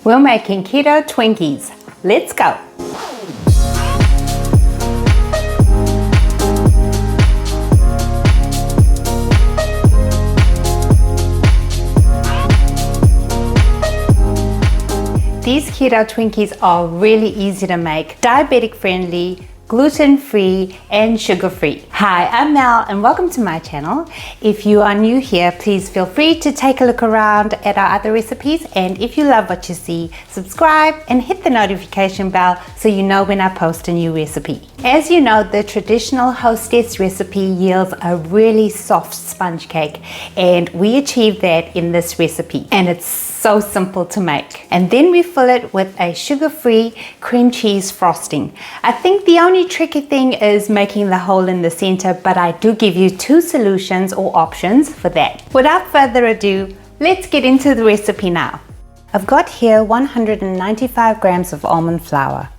We're making keto Twinkies. Let's go. These keto Twinkies are really easy to make, diabetic friendly, gluten-free and sugar-free. Hi, I'm Mel and welcome to my channel. If you are new here, please feel free to take a look around at our other recipes, and if you love what you see, subscribe and hit the notification bell so you know when I post a new recipe. As you know, the traditional hostess recipe yields a really soft sponge cake, and we achieve that in this recipe, and it's so simple to make. And then we fill it with a sugar-free cream cheese frosting. I think the only tricky thing is making the hole in the center, but I do give you two solutions or options for that. Without further ado, let's get into the recipe now. I've got here 195 grams of almond flour.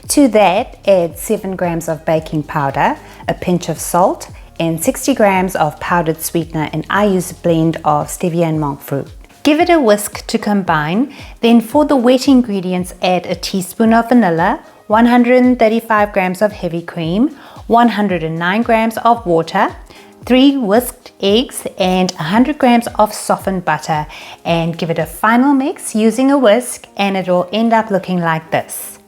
To that, add 7 grams of baking powder, a pinch of salt, and 60 grams of powdered sweetener, and I use a blend of stevia and monk fruit. Give it a whisk to combine. Then for the wet ingredients, add a teaspoon of vanilla, 135 grams of heavy cream, 109 grams of water, 3 whisked eggs, and 100 grams of softened butter, and give it a final mix using a whisk, and it will end up looking like this.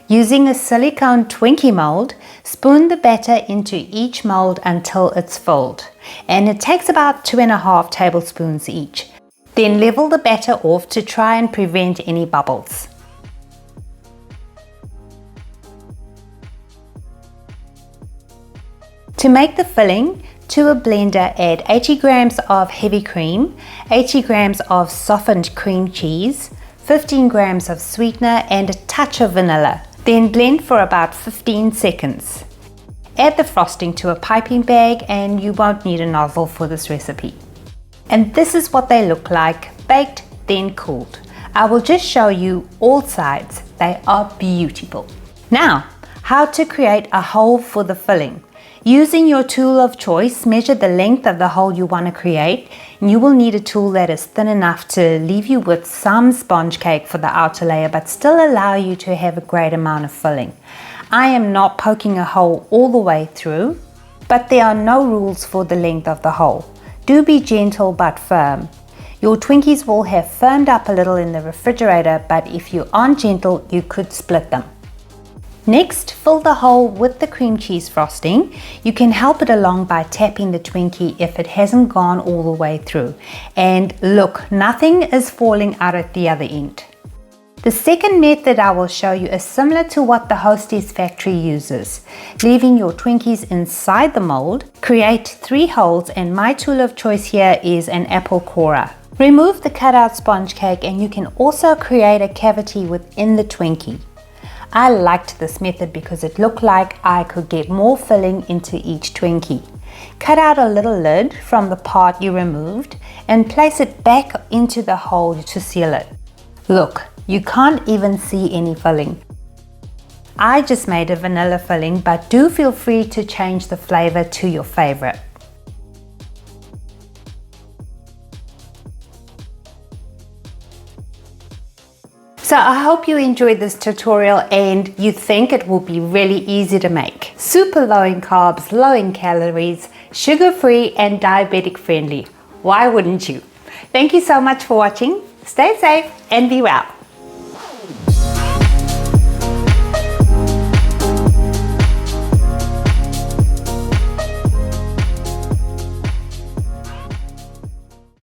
Using a silicone Twinkie mold, spoon the batter into each mold until it's filled, and it takes about 2.5 tablespoons each. Then level the batter off to try and prevent any bubbles. To make the filling, to a blender add 80 grams of heavy cream, 80 grams of softened cream cheese, 15 grams of sweetener and a touch of vanilla. Then blend for about 15 seconds. Add the frosting to a piping bag, and you won't need a nozzle for this recipe. And this is what they look like, baked then cooled. I will just show you all sides. They are beautiful. Now, how to create a hole for the filling. Using your tool of choice, measure the length of the hole you want to create, and you will need a tool that is thin enough to leave you with some sponge cake for the outer layer, but still allow you to have a great amount of filling. I am not poking a hole all the way through, but there are no rules for the length of the hole. Do be gentle but firm. Your Twinkies will have firmed up a little in the refrigerator, but if you aren't gentle, you could split them. Next, fill the hole with the cream cheese frosting. You can help it along by tapping the Twinkie if it hasn't gone all the way through. And look, nothing is falling out at the other end. The second method I will show you is similar to what the Hostess factory uses. Leaving your Twinkies inside the mold, create 3 holes, and my tool of choice here is an apple corer. Remove the cutout sponge cake and you can also create a cavity within the Twinkie. I liked this method because it looked like I could get more filling into each Twinkie. Cut out a little lid from the part you removed and place it back into the hole to seal it. Look, you can't even see any filling. I just made a vanilla filling, but do feel free to change the flavor to your favorite. So I hope you enjoyed this tutorial and you think it will be really easy to make. Super low in carbs, low in calories, sugar-free and diabetic friendly. Why wouldn't you? Thank you so much for watching. Stay safe and be well.